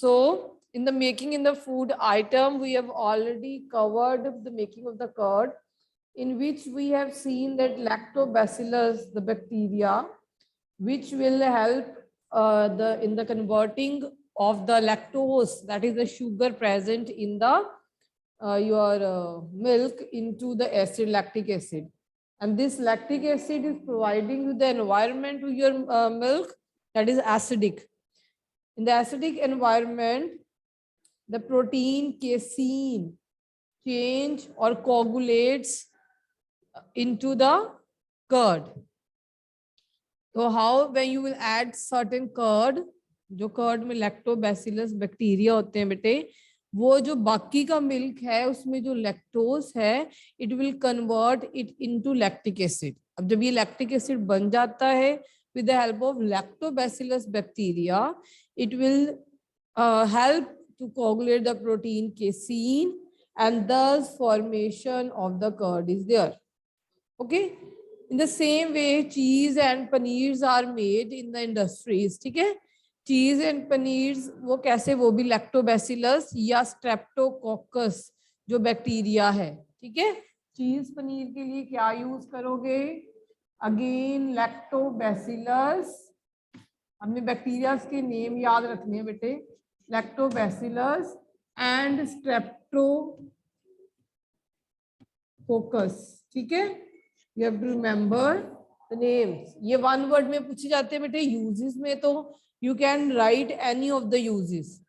So in the making in the food item, we have already covered the making of the curd, in which we have seen that lactobacillus, the bacteria, which will help in the converting of the lactose, that is the sugar present in the your milk, into the acid, lactic acid. And this lactic acid is providing you the environment to your milk that is acidic. In the acidic environment, the protein casein change or coagulates into the curd. So how, when you will add certain curd, जो curd में lactobacillus bacteria होते हैं बेटे, वो जो बाकी का milk है उसमें जो लैक्टोज है, it will convert it into lactic acid. अब जब ये लैक्टिक एसिड बन जाता है with the help of lactobacillus bacteria, it will help to coagulate the protein casein, and thus formation of the curd is there. Okay. In the same way, cheese and paneers are made in the industries. ठीक है, चीज and paneer वो कैसे, वो भी lactobacillus या Streptococcus जो bacteria है. ठीक है, चीज पनीर के लिए क्या यूज करोगे, अगेन लैक्टोबैसिलस. हमने बैक्टीरिया के नेम याद रखने हैं बेटे, लैक्टोबैसिलस एंड स्ट्रेप्टोकोकस. ठीक है, you have to remember the names. ये वन वर्ड में पूछे जाते हैं बेटे. यूजेस में तो you can write any of the uses.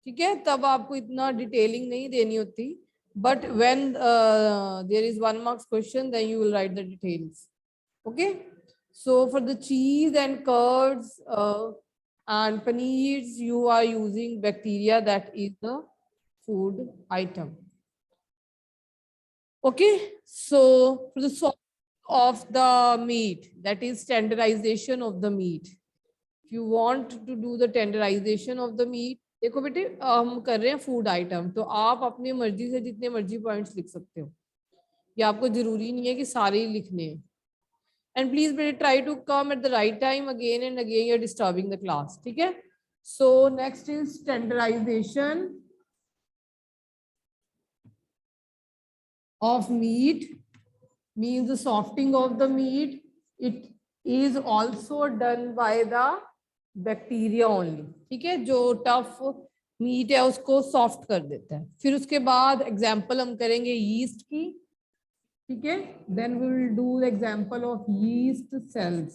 ठीक है, तब आपको इतना डिटेलिंग नहीं देनी होती, but when there is 1 marks question then you will write the details. Okay, so for the cheese and curds and paneers, you are using bacteria that is the food item. Okay, so for the sort of the meat, that is tenderization of the meat. If you want to do the tenderization of the meat, देखो बेटे हम कर रहे हैं food item, तो आप अपनी मर्जी से जितने मर्जी पॉइंट्स लिख सकते हो, ये आपको जरूरी नहीं है कि सारे ही लिखने हैं. And please try to come at the right time. Again and again you're disturbing the class. ठीक है, so next is tenderization of meat, means the softening of the meat. It is also done by the bacteria only. ठीक है, जो tough meat है उसको soft कर देता है. फिर उसके बाद example हम करेंगे yeast की. ठीक है, then we will do the example of yeast cells.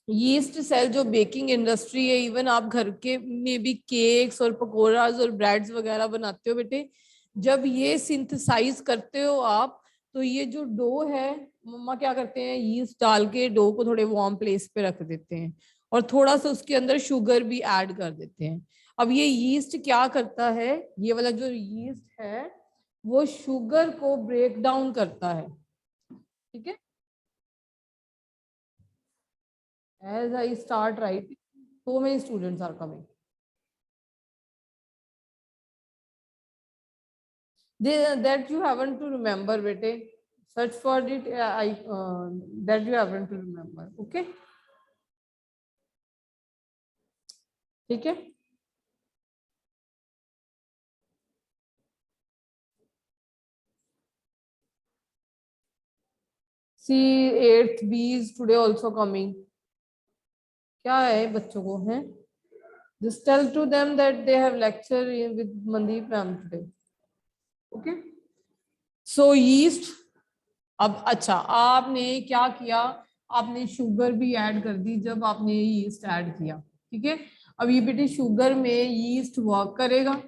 yeast cell जो बेकिंग इंडस्ट्री है, इवन आप घर के में भी केक्स और पकोड़ाज और ब्रेड्स वगैरह बनाते हो बेटे, जब ये सिंथेसाइज करते हो आप, तो ये जो डो है, मम्मा क्या करते हैं, यीस्ट डाल के डो को थोड़े वार्म प्लेस पे रख देते हैं और थोड़ा सा उसके अंदर शुगर भी ऐड कर देते हैं. अब ये यीस्ट क्या करता है, ये वाला जो यीस्ट है वो शुगर को ब्रेक डाउन करता है. ठीक है, as I start writing, so many students are coming. That you haven't to remember bete, search for it. That you haven't to remember. Okay, ठीक है. See 8th B is today also coming. क्या है बच्चों को है? Just tell to them that they have lecture with Mandeep ma'am today. Okay. So yeast. अब अच्छा आपने क्या किया, आपने शुगर भी ऐड कर दी जब आपने यीस्ट ऐड किया. ठीक है, अब ये बेटे शुगर में यीस्ट वर्क करेगा.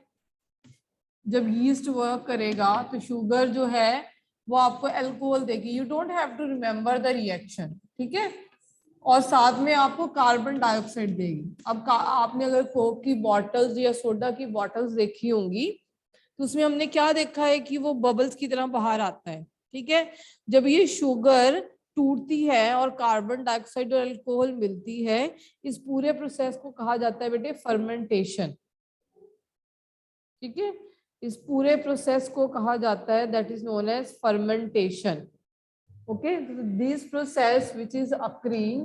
जब यीस्ट वर्क करेगा तो शुगर जो है वो आपको अल्कोहल देगी. You don't have to remember the reaction. ठीक है, और साथ में आपको कार्बन डाइऑक्साइड देगी. अब आपने अगर कोक की बॉटल्स या सोडा की बॉटल्स देखी होंगी तो उसमें हमने क्या देखा है कि वो बबल्स की तरह बाहर आता है. ठीक है, जब ये शुगर टूटती है और कार्बन डाइऑक्साइड और अल्कोहल मिलती है, इस पूरे प्रोसेस को कहा जाता है बेटे फर्मेंटेशन. ठीक है, इस पूरे प्रोसेस को कहा जाता है that is known as fermentation. Okay, this process which is occurring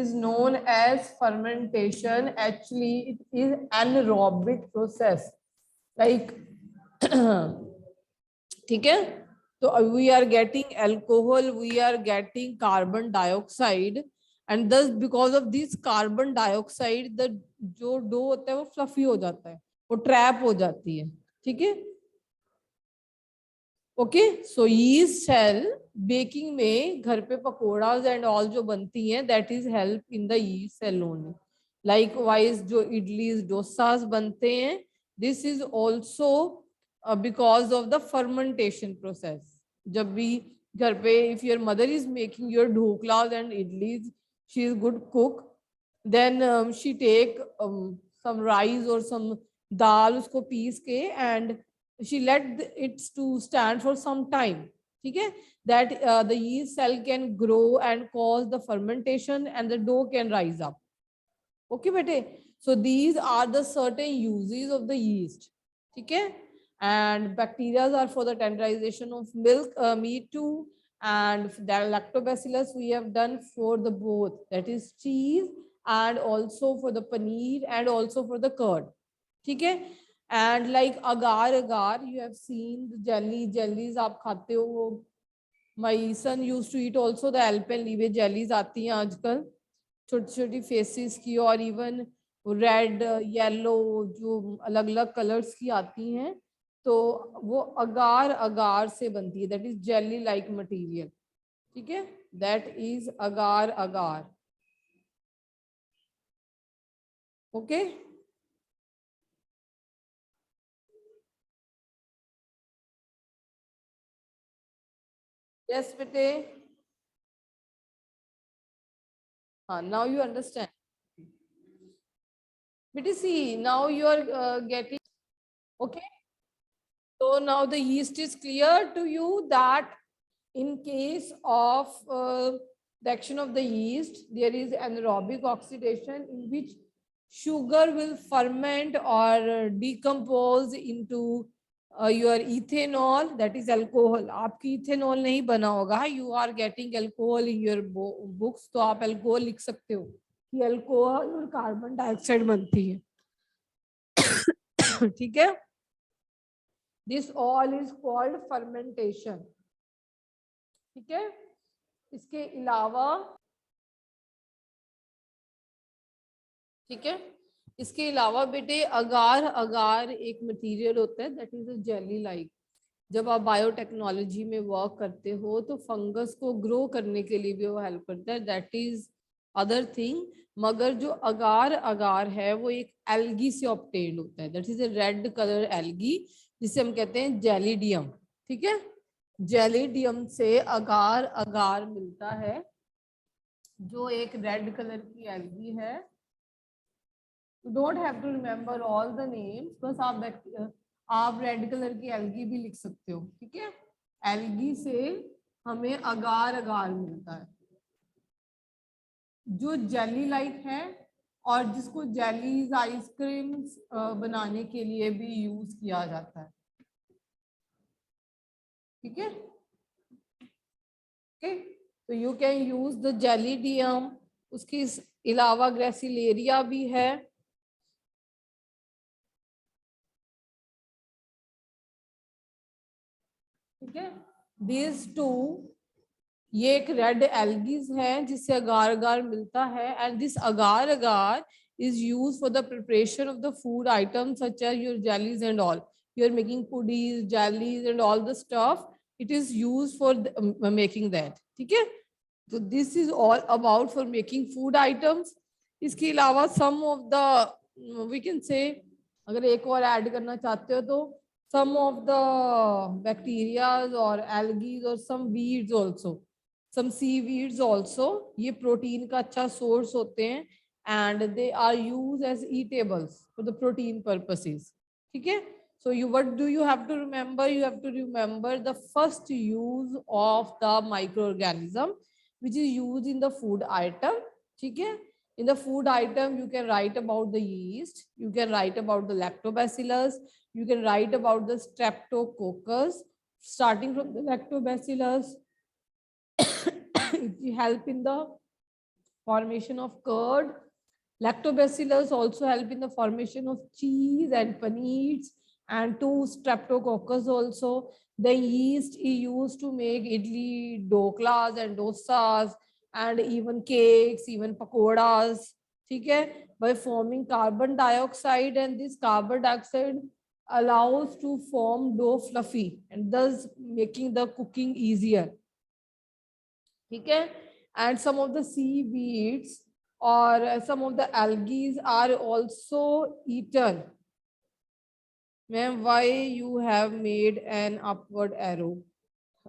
is known as fermentation. Actually, it is anaerobic process. Like, ठीक है, तो we are getting alcohol, we are getting carbon dioxide, and thus because of this carbon dioxide the जो dough होता है वो fluffy हो जाता है, वो ट्रैप हो जाती है, ठीक है. Okay, so yeast cell baking में घर पे पकोड़ाज एंड ऑल जो बनती हैं, that is help in the yeast cell only. Likewise जो इडलीज डोसास बनते हैं, this is also because of the fermentation process. जब भी घर पे if your mother is making your dhoklas and idlis, she is good cook, then she take some rice और some dal, उसको पीस के and she let it to stand for some time, ठीक है, that the yeast cell can grow and cause the fermentation and the dough can rise up. Okay bete, so these are the certain uses of the yeast, ठीक है. And bacteria are for the tenderization of milk, meat too, and the lactobacillus we have done for the both, that is cheese, and also for the paneer and also for the curd, ठीक है. And like agar, you have seen the jellies आप खाते हो वो. My son used to eat also the alpenlibe jellies आती हैं आजकल, छोटी छोटी फेसेस की, और इवन रेड येलो जो अलग अलग कलर्स की आती हैं, तो वो अगार से बनती है, that is jelly like material, ठीक है, that is agar. Okay, yes bete, now you understand. Bete, see, now you are getting, okay. So now the yeast is clear to you that in case of the action of the yeast, there is anaerobic oxidation in which sugar will ferment or decompose into your ethanol, that is alcohol. आपकी ethanol नहीं बना होगा, you are getting alcohol in your books, तो आप alcohol लिख सकते हो कि alcohol और carbon dioxide बनती है, ठीक है. This all is called fermentation, ठीक है. इसके अलावा, ठीक है, इसके अलावा बेटे अगार एक मटेरियल होता है, that is a jelly like. जब आप बायोटेक्नोलॉजी में वर्क करते हो तो फंगस को ग्रो करने के लिए भी वो हेल्प करता है, दैट इज अदर थिंग. मगर जो अगार है वो एक एल्गी से ऑब्टेन्ड होता है, that is a red colour algae, जिसे हम कहते हैं जेलिडियम, ठीक है. जेलिडियम से अगार मिलता है, जो एक रेड कलर की एल्गी है. You don't have to remember all the names, बस आप रेड कलर की एल्गी भी लिख सकते हो, ठीक है. एल्गी से हमें अगार मिलता है, जो जेली लाइक है, और जिसको जेलीज आइसक्रीम्स बनाने के लिए भी यूज किया जाता है, ठीक है. ओके, तो you can use the gelidium. उसके अलावा ग्रेसिलेरिया भी है, ठीक है. दीज टू, ये एक रेड एल्गीज है जिससे अगार मिलता है, and this agar is used for the preparation of the food items such as your jellies and all. You are making puddings, jellies and all the stuff. It is used for making that, ठीक है. So this is all about for making food items. इसके अलावा some of the we can say, अगर एक और add करना चाहते हो तो some of the bacteria or algae or some weeds also, some seaweeds also, ये प्रोटीन का अच्छा सोर्स होते हैं, and they are used as eatables for the protein purposes, ठीक है. So what do you have to remember? You have to remember the first use of the microorganism which is used in the food item, ठीक है. In the food item you can write about the yeast, you can write about the lactobacillus, you can write about the streptococcus. Starting from the lactobacillus, it help in the formation of curd. Lactobacillus also help in the formation of cheese and paneers, and two streptococcus also. The yeast is used to make idli, doklas and dosas, and even cakes, even pakoras. ठीक है, by forming carbon dioxide, and this carbon dioxide allows to form dough fluffy and thus making the cooking easier. ठीक है, and some of the seaweeds or some of the algae are also eaten. Ma'am, why you have made an upward arrow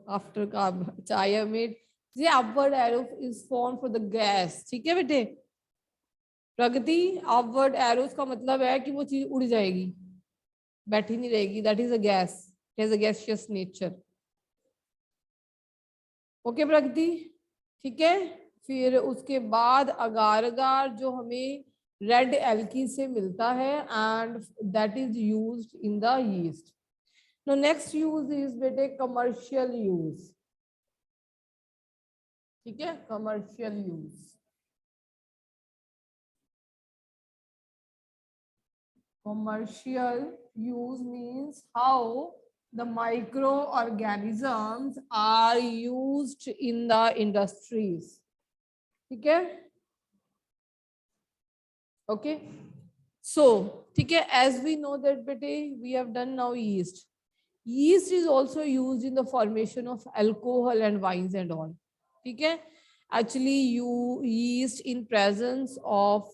after carb? I have made the upward arrow is formed for the gas. ठीक है बेटे, प्रगति upward arrows का मतलब है कि वो चीज उड़ जाएगी, बैठी नहीं रहेगी. That is a gas, it has a gaseous nature. Okay Pragati, ठीक है. फिर उसके बाद अगार अगार जो हमें रेड एल्की से मिलता है, and that is used in the yeast. No next use is बेटे कमर्शियल यूज. ठीक है, commercial use. Commercial use means how the microorganisms are used in the industries. ठीक है, okay. So ठीक है, as we know that बेटे we have done now yeast. Yeast is also used in the formation of alcohol and wines and all. ठीक है, actually yeast in presence of,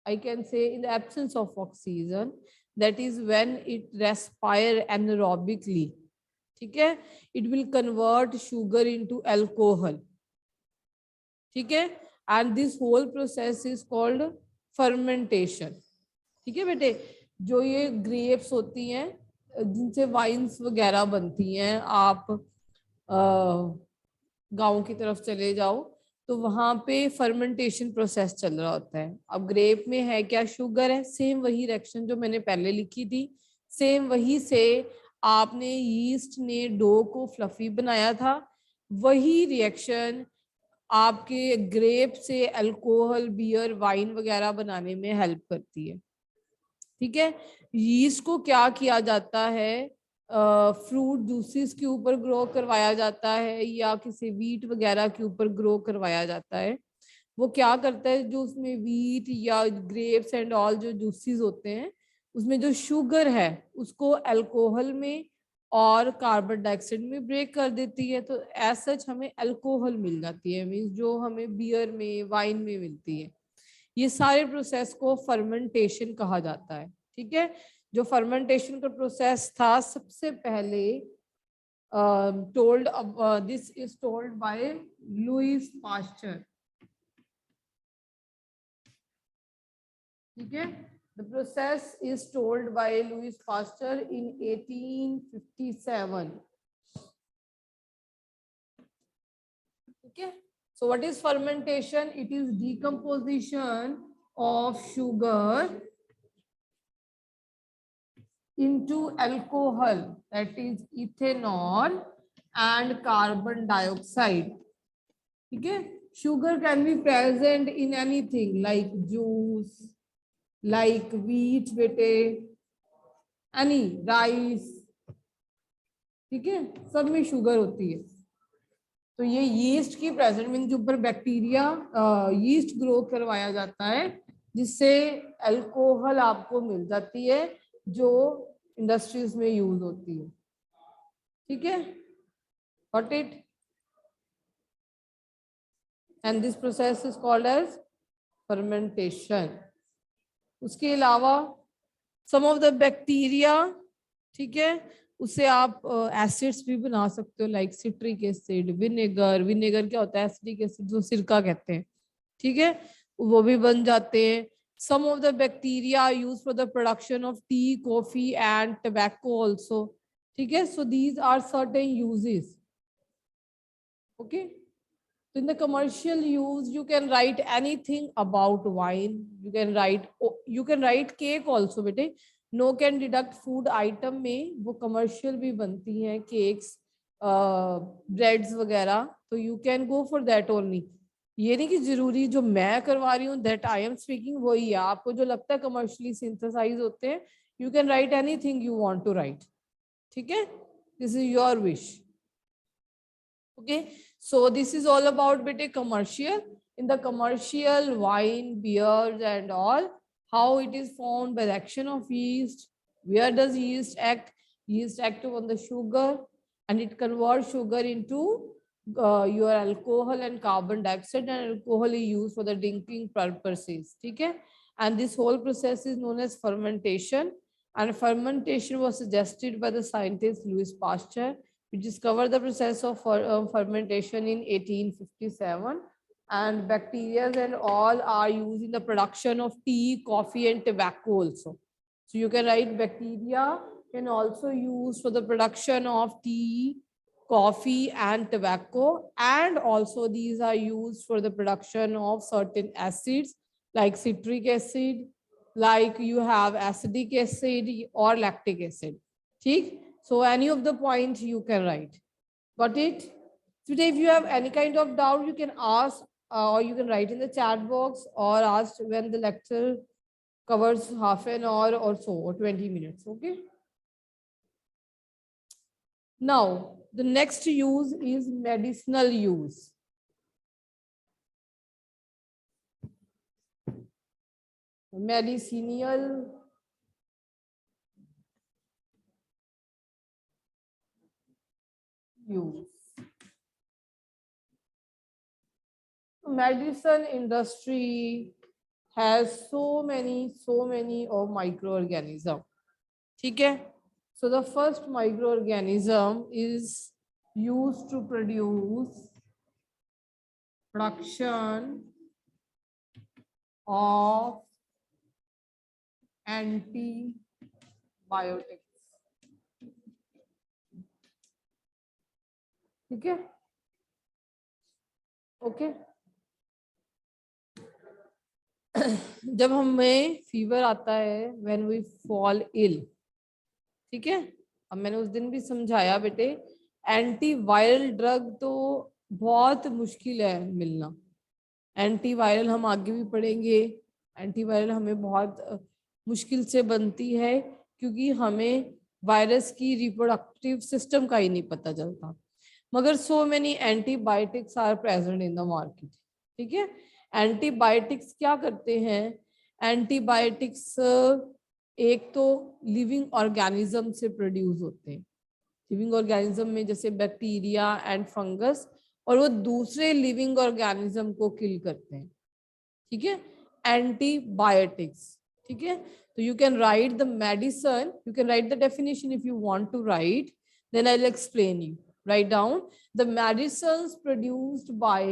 I can say in the absence of oxygen, that is when it respire anaerobically. ठीक है, it will convert sugar into alcohol. ठीक है, and this whole process is called fermentation. ठीक है बेटे, जो ये grapes होती हैं जिनसे वाइन्स वगैरह बनती हैं, आप गांव की तरफ चले जाओ तो वहां पे फर्मेंटेशन प्रोसेस चल रहा होता है. अब ग्रेप में है क्या, शुगर है. सेम वही रिएक्शन जो मैंने पहले लिखी थी, सेम वही से आपने यीस्ट ने डो को फ्लफी बनाया था, वही रिएक्शन आपके ग्रेप से अल्कोहल, बियर, वाइन वगैरह बनाने में हेल्प करती है. ठीक है, यीस्ट को क्या किया जाता है, फ्रूट जूसेस के ऊपर ग्रो करवाया जाता है या किसी वीट वगैरह के ऊपर ग्रो करवाया जाता है. वो क्या करता है, जो उसमें वीट या ग्रेप्स एंड ऑल जो जूसेस होते हैं, उसमें जो शुगर है उसको अल्कोहल में और कार्बन डाइऑक्साइड में ब्रेक कर देती है. तो एज सच हमें अल्कोहल मिल जाती है, मीन्स जो हमें बियर में, वाइन में मिलती है. ये सारे प्रोसेस को फर्मेंटेशन कहा जाता है. ठीक है, जो फर्मेंटेशन का प्रोसेस था सबसे पहले told, this is told by Louis Pasteur. ठीक है, the process is told by Louis Pasteur in 1857. ठीक है, so what is fermentation? It is decomposition of sugar into alcohol, that is ethanol and carbon dioxide. ठीक है, sugar can be present in anything like juice, like wheat बेटे, any rice. ठीक है, सब में sugar होती है. तो ये यीस्ट की प्रेजेंट मीन के ऊपर बैक्टीरिया यीस्ट ग्रो करवाया जाता है, जिससे अल्कोहल आपको मिल जाती है जो इंडस्ट्रीज में यूज होती है. ठीक है, got it. And this process is called as fermentation. उसके अलावा सम ऑफ द बैक्टीरिया, ठीक है, उससे आप एसिड्स भी बना सकते हो, like citric acid, vinegar. Vinegar क्या होता है, एसिडिक एसिड जो सिरका कहते हैं. ठीक है, वो भी बन जाते हैं. Some of the bacteria use for the production of tea, coffee and tobacco also. ठीक है, so these are certain uses. Okay, so in the commercial use you can write anything about wine. You can write cake also बेटे. No can deduct food item में वो commercial भी बनती हैं, cakes, breads वगैरह. तो you can go for that only. ये नहीं कि जरूरी जो मैं करवा रही हूँ दैट आई एम स्पीकिंग वही है, आपको जो लगता है कमर्शियली सिंथेसाइज होते हैं, you can write anything you want to write, ठीक है, this is your wish. Okay, so this is all about bete commercial. In the commercial wine, beers and all, how it is formed by the action of yeast. Where does yeast act? Yeast act on the sugar and it converts sugar into your alcohol and carbon dioxide, and alcohol is used for the drinking purposes. Okay, and this whole process is known as fermentation, and fermentation was suggested by the scientist Louis Pasteur. We discovered the process of fermentation in 1857, and bacteria and all are used in the production of tea, coffee and tobacco also. So you can write bacteria can also use for the production of tea, coffee and tobacco, and also these are used for the production of certain acids like citric acid, like you have acetic acid or lactic acid. ठीक? So any of the points you can write. Got it? Today, if you have any kind of doubt, you can ask or you can write in the chat box or ask when the lecture covers half an hour or so or 20 minutes. Okay. Now, the next use is medicinal use. Medicinal use. Medicine industry has so many of microorganisms. ठीक है? So the first microorganism is used to produce production of antibiotics. ठीक है? Okay. जब हमें fever आता है, when we fall ill, ठीक है, अब मैंने उस दिन भी समझाया बेटे, एंटीवायरल ड्रग तो बहुत मुश्किल है मिलना. एंटीवायरल हम आगे भी पढ़ेंगे, एंटीवायरल हमें बहुत मुश्किल से बनती है क्योंकि हमें वायरस की रिप्रोडक्टिव सिस्टम का ही नहीं पता चलता. मगर so many antibiotics are present in the market. ठीक है, एंटीबायोटिक्स क्या करते हैं? एंटीबायोटिक्स एक तो लिविंग ऑर्गेनिज्म से प्रोड्यूस होते हैं. लिविंग ऑर्गेनिज्म में जैसे बैक्टीरिया एंड फंगस, और वो दूसरे लिविंग ऑर्गेनिज्म को किल करते हैं. ठीक है, एंटीबायोटिक्स. ठीक है, तो you can write the medicine, you can write the definition if you want to write, then I will explain you. Write down the medicines produced by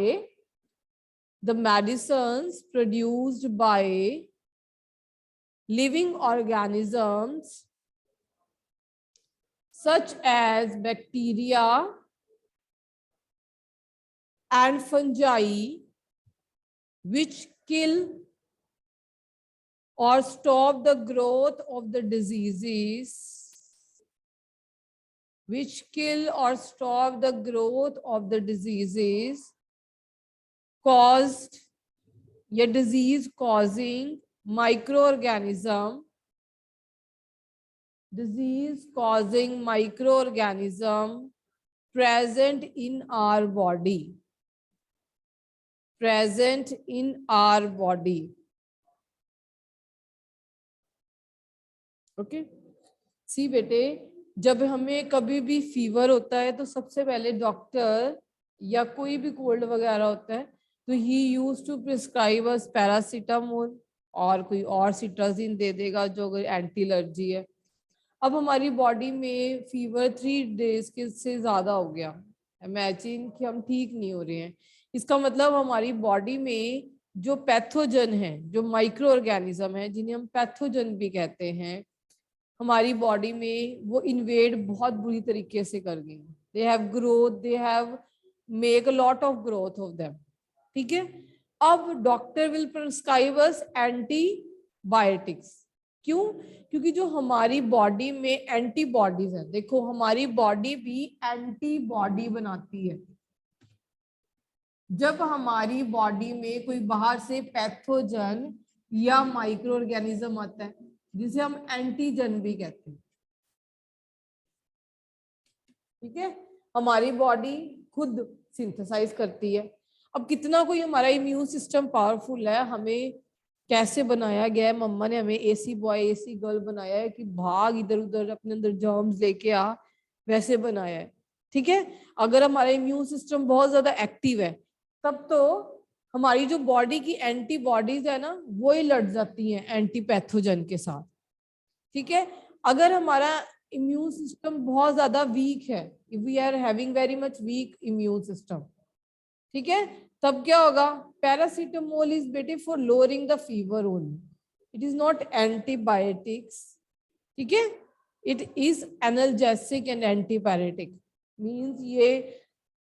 living organisms such as bacteria and fungi, which kill or stop the growth of the diseases, which kill or stop the growth of the diseases caused, या disease causing microorganism, present in our body. Okay, सी बेटे, जब हमें कभी भी fever होता है तो सबसे पहले डॉक्टर या कोई भी कोल्ड वगैरह होता है तो ही use to prescribe us paracetamol और कोई और सिट्राजिन दे देगा जो अगर एंटी एलर्जी है. अब हमारी बॉडी में फीवर 3 डेज के से ज्यादा हो गया, इमेजिन कि हम ठीक नहीं हो रहे हैं. इसका मतलब हमारी बॉडी में जो पैथोजन है, जो माइक्रो ऑर्गेनिज्म है, जिन्हें हम पैथोजन भी कहते हैं, हमारी बॉडी में वो इन्वेड बहुत बुरी तरीके से कर गई. They have growth, they have make a lot of growth of them. ठीक है, अब doctor will prescribe us antibiotics. क्यों? क्योंकि जो हमारी बॉडी में एंटीबॉडीज है, देखो हमारी बॉडी भी एंटीबॉडी बनाती है. जब हमारी बॉडी में कोई बाहर से पैथोजन या माइक्रो ऑर्गेनिज्म आता है जिसे हम एंटीजन भी कहते हैं, ठीक है, हमारी बॉडी खुद सिंथेसाइज करती है। अब कितना कोई हमारा इम्यून सिस्टम पावरफुल है, हमें कैसे बनाया गया है, मम्मा ने हमें एसी बॉय एसी गर्ल बनाया है कि भाग इधर उधर अपने अंदर जर्म्स लेके आ, वैसे बनाया है, ठीक है। अगर हमारा इम्यून सिस्टम बहुत ज्यादा एक्टिव है तब तो हमारी जो बॉडी की एंटीबॉडीज है ना वो ही लड़ जाती हैं एंटी पैथोजन के साथ, ठीक है। अगर हमारा इम्यून सिस्टम बहुत ज्यादा वीक है, if we are having very much weak immune system, ठीक है, तब क्या होगा, पैरासीटामोल इज बेटे for lowering the fever only, it is not antibiotics, ठीक है, it is analgesic and antipyretic, means ये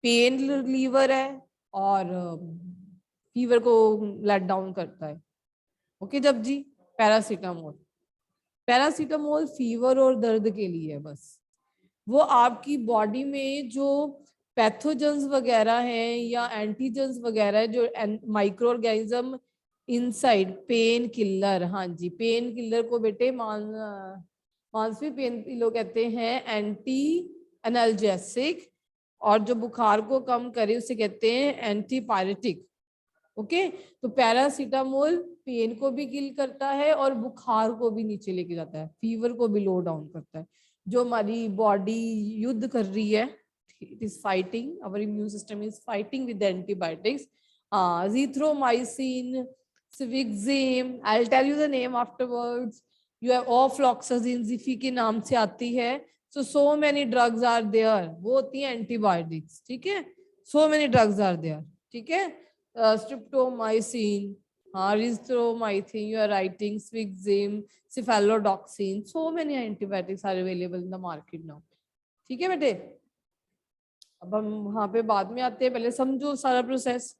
पेन रिलीवर है और फीवर को लेट डाउन करता है। ओके जब जी, पैरासीटामोल, पैरासीटामोल फीवर और दर्द के लिए है बस, वो आपकी बॉडी में जो पैथोजेंस वगैरह हैं या एंटीजेंस वगैरह है जो micro organism inside, pain killer, हाँ जी पेन किलर को बेटे मानसवी पेन किलर कहते हैं एंटी एनाल्जेसिक, और जो बुखार को कम करे उसे कहते हैं एंटीपायरेटिक। ओके, तो पैरासीटामोल पेन को भी किल करता है और बुखार को भी नीचे लेके जाता है, फीवर को भी लो डाउन करता है। जो हमारी बॉडी युद्ध कर रही है, it is fighting, our immune system is fighting with antibiotics, azithromycin, cefixime, I'll tell you the name afterwards, you have ofloxacin, zifi के नाम से आती है, so many drugs are there, वो होती है एंटीबायोटिक्स, ठीक है, so many drugs are there, ठीक है, streptomycin, erythromycin, you are writing, Cefixime, cephalodoxin, so many antibiotics are available in the market now, ठीक है बेटे। अब हम वहां पे बाद में आते हैं, पहले समझो सारा प्रोसेस।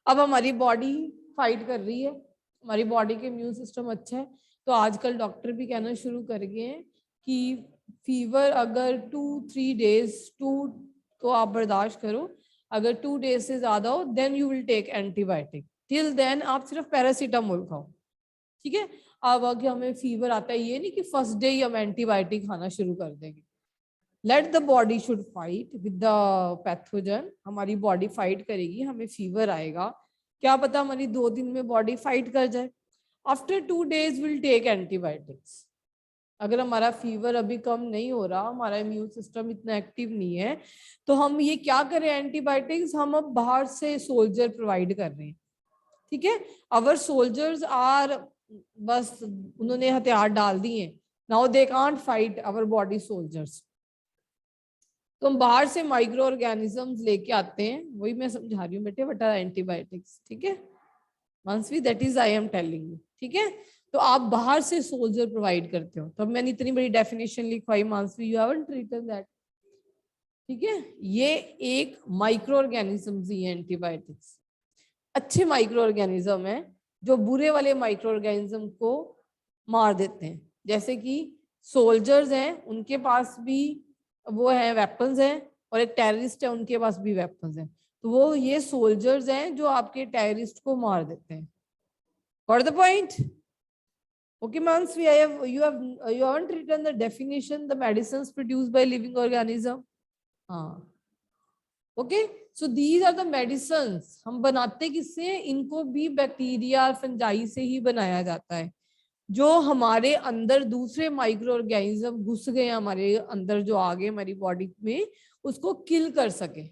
अब हमारी बॉडी फाइट कर रही है, हमारी बॉडी के इम्यून सिस्टम अच्छा है, तो आजकल डॉक्टर भी कहना शुरू कर गए हैं कि फीवर अगर 2-3 डेज तो आप बर्दाश्त करो, अगर 2 डेज से ज्यादा हो then you will take antibiotic, till then आप सिर्फ पैरासीटामोल खाओ, ठीक है। अब अगर हमें फीवर आता है, ये नहीं कि फर्स्ट डे ही हम एंटीबायोटिक खाना शुरू कर देंगे, let the body should fight with the pathogen, हमारी बॉडी फाइट करेगी, हमें फीवर आएगा, क्या पता हमारी 2 दिन में बॉडी फाइट कर जाए, after 2 days will take antibiotics. अगर हमारा फीवर अभी कम नहीं हो रहा, हमारा इम्यून सिस्टम इतना एक्टिव नहीं है, तो हम ये क्या करें, एंटीबायोटिक्स हम अब बाहर से सोल्जर प्रोवाइड कर रहे हैं, ठीक है। अवर सोल्जर्स आर, बस उन्होंने हथियार डाल दिए, now they can't fight our body soldiers, तो हम बाहर से माइक्रो ऑर्गेनिजम्स लेके आते हैं, वही मैं समझा रही हूँ बेटे, व्हाट आर एंटीबायोटिक्स, ठीक है, Manasvi that is I am telling you, ठीक है। तो आप बाहर से सोल्जर प्रोवाइड करते हो, तो मैंने इतनी बड़ी डेफिनेशन लिखवाई Manasvi, you haven't written that, ठीक है। ये एक माइक्रो ऑर्गेनिजम्स ही है एंटीबायोटिक्स, अच्छे माइक्रो ऑर्गेनिज्म है जो बुरे वाले माइक्रो ऑर्गेनिज्म को मार देते हैं, जैसे कि सोल्जर्स हैं उनके पास भी वो है वेपन्स हैं, और एक टेररिस्ट है उनके पास भी वेपन्स हैं, तो वो ये सोल्जर्स हैं जो आपके टेररिस्ट को मार देते हैं, got the point. Okay, Mansi, you haven't written the definition, the medicines produced by living organism. हाँ, okay, so these are the medicines, हम बनाते किससे, इनको भी बैक्टीरिया फंजाई से ही बनाया जाता है, जो हमारे अंदर दूसरे माइक्रो ऑर्गेनिज्म घुस गए हमारे अंदर, जो आ गए हमारी बॉडी में, उसको किल कर सके,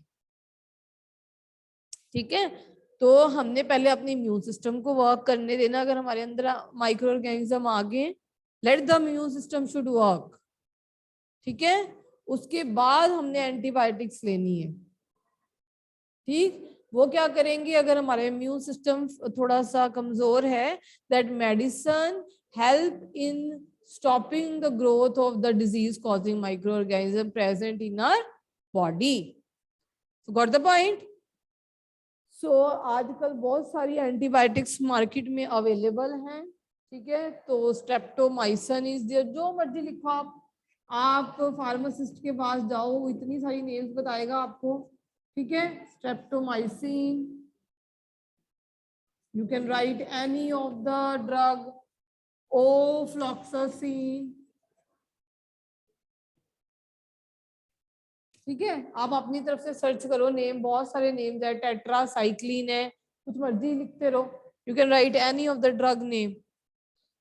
ठीक है। तो हमने पहले अपने इम्यून सिस्टम को वर्क करने देना, अगर हमारे अंदर माइक्रो ऑर्गेनिज्म आ गए, let the immune system should work, ठीक है, उसके बाद हमने एंटीबायोटिक्स लेनी है, ठीक। वो क्या करेंगे, अगर हमारा इम्यून सिस्टम थोड़ा सा कमजोर है, that medicine help in stopping the growth of the disease causing micro organism present in our body, got the point. So आजकल बहुत सारी एंटीबायोटिक्स मार्केट में अवेलेबल हैं, ठीक है, तो स्ट्रेप्टोमाइसिन इज देयर, जो मर्जी लिखो आप फार्मासिस्ट के पास जाओ, इतनी सारी नेम्स बताएगा आपको, ठीक है, streptomycin, You can write any of the drug. Ofloxacin. ठीक है, आप अपनी तरफ से सर्च करो, नेम बहुत सारे नेम्स है, टेट्रासाइक्लिन है, कुछ मर्जी लिखते रहो. You can write any of the drug name.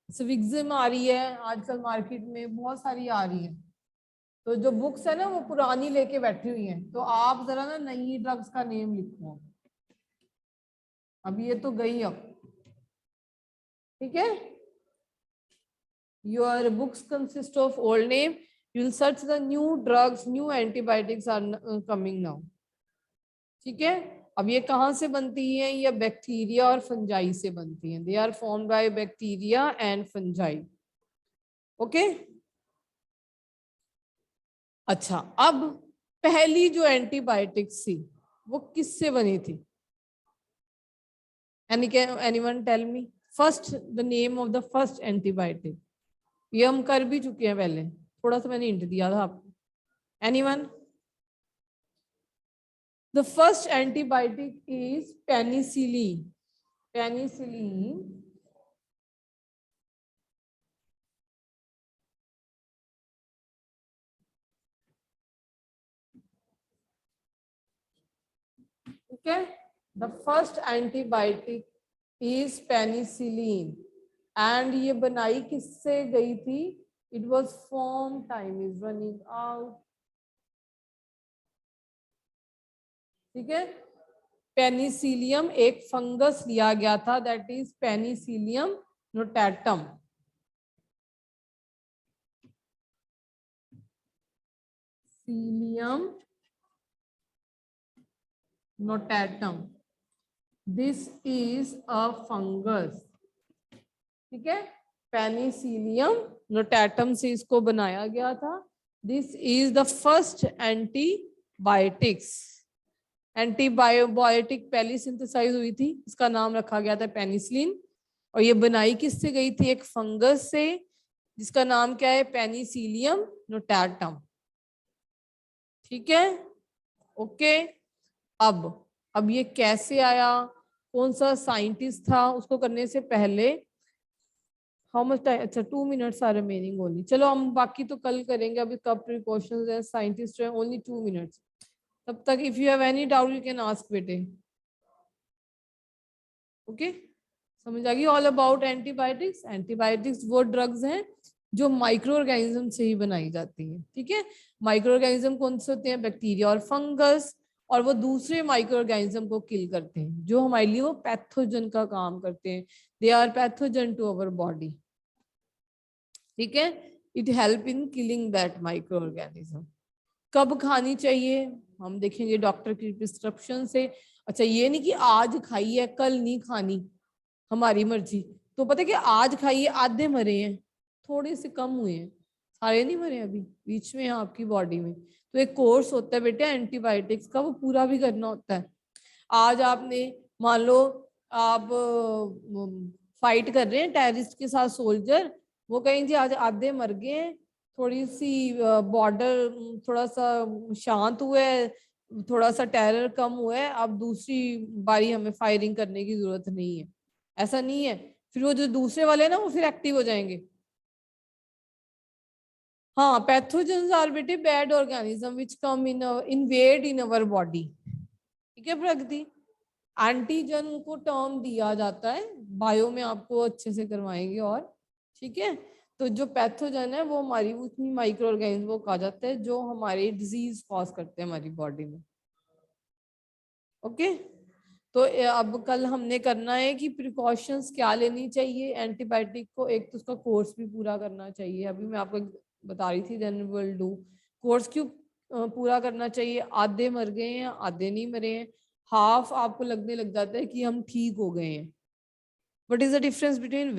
विक्सिम आ रही है आजकल मार्केट में, बहुत सारी आ रही है. तो जो बुक्स है ना वो पुरानी लेके बैठी हुई हैं, तो आप जरा ना नई ड्रग्स का नेम लिखो. अब ये तो गई अब. ठीक है, your books consist of old name. You will search the new drugs, new antibiotics are coming now. ठीक है, अब ये कहाँ से बनती है? ये बैक्टीरिया और फंजाई से बनती हैं. They are formed by bacteria and fungi. Okay. अच्छा, अब पहली जो एंटीबायोटिक्स थी वो किससे बनी थी? Anyone tell me first the name of the first antibiotic. ये हम कर भी चुके हैं पहले, थोड़ा सा मैंने हिंट दिया था आपको. Anyone? The first antibiotic is penicillin. Penicillin. Okay. The first antibiotic is penicillin. And ये बनाई किससे गई थी? It was formed. Time is running out. ठीक है, पेनिसिलियम एक फंगस लिया गया था, that is Penicillium notatum. Psyllium notatum. This is a fungus. ठीक है, पेनिसिलियम नोटाटम से इसको बनाया गया था. This is the first antibiotics. Antibiotic पहली सिंथेसाइज हुई थी, इसका नाम रखा गया था पेनिसिलिन. और ये बनाई किससे गई थी? एक फंगस से, जिसका नाम क्या है? Penicillium notatum. ठीक है, ओके. अब ये कैसे आया, कौन सा साइंटिस्ट था, उसको करने से पहले हाउ मच टाइम? अच्छा 2 मिनट्स आर रिमेनिंग ओनली. चलो हम बाकी तो कल करेंगे, अभी कब प्रिकॉशंस है, साइंटिस्ट है, ओनली 2 मिनट्स. तब तक if you have any doubt you can ask बेटे. ओके, समझ आ गई? All about antibiotics. एंटीबायोटिक्स वो ड्रग्स हैं जो माइक्रो ऑर्गेनिज्म से ही बनाई जाती हैं. ठीक है, माइक्रो ऑर्गेनिज्म कौन से होते हैं? बैक्टीरिया और फंगस. और वो दूसरे माइक्रो ऑर्गेनिज्म को किल करते हैं, जो हमारे लिए वो पैथोजन का काम करते हैं. They are pathogen to our body. ठीक है, it help in killing that micro organism. कब खानी चाहिए हम देखेंगे डॉक्टर की प्रिस्क्रिप्शन से. अच्छा, ये नहीं कि आज खाई है कल नहीं खानी, हमारी मर्जी. तो पता है कि आज खाइए, आधे मरे हैं, थोड़े से कम हुए हैं, सारे नहीं मरे अभी बीच में आपकी बॉडी में. तो एक कोर्स होता है बेटे एंटीबायोटिक्स का, वो पूरा भी करना होता है. आज आपने मान लो आप फाइट कर रहे हैं टेररिस्ट के साथ सोल्जर, वो कहें जी आज आधे मर गए, थोड़ी सी बॉर्डर थोड़ा सा शांत हुआ है, थोड़ा सा टेरर कम हुआ है, अब दूसरी बारी हमें फायरिंग करने की जरूरत नहीं है. ऐसा नहीं है. फिर वो जो दूसरे वाले ना वो फिर एक्टिव हो जाएंगे. हाँ, पैथोजेंस आर बेटे bad organism which come in invade in our body. ठीक है प्रगति, एंटीजन को टर्म दिया जाता है, बायो में आपको अच्छे से करवाएंगे. और ठीक है, तो जो पैथोजन है वो हमारी उतनी माइक्रो ऑर्गेनिज्म को कहा जाता है जो हमारी डिजीज कॉज करते हैं हमारी बॉडी में. ओके, तो अब कल हमने करना है कि प्रिकॉशंस क्या लेनी चाहिए एंटीबायोटिक को. एक तो उसका कोर्स भी पूरा करना चाहिए, अभी मैं आपको बता रही थी. Then we will do course. क्यों पूरा करना चाहिए? आधे मर गए हैं, आधे नहीं मरे हैं, हाफ आपको लगने लग जाता है कि हम ठीक हो गए हैं. What is the difference between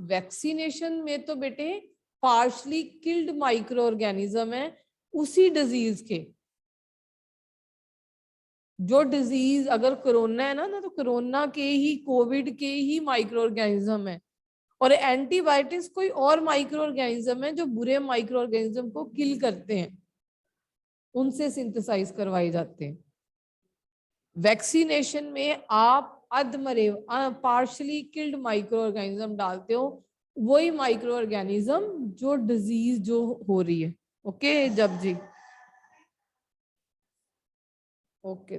vaccination में तो बेटे पार्शली किल्ड माइक्रो ऑर्गेनिज्म है उसी डिजीज के. जो डिजीज अगर कोरोना है ना तो कोरोना के ही, कोविड के ही माइक्रो ऑर्गेनिज्म है. और एंटीबायोटिक्स कोई और माइक्रो ऑर्गेनिज्म है जो बुरे माइक्रो ऑर्गेनिज्म को किल करते हैं, उनसे सिंथेसाइज करवाए जाते हैं. वैक्सीनेशन में आप अधमरे पार्शली किल्ड माइक्रो ऑर्गेनिज्म डालते हो, वही माइक्रो ऑर्गेनिज्म जो डिजीज जो हो रही है। ओके जब जी, ओके।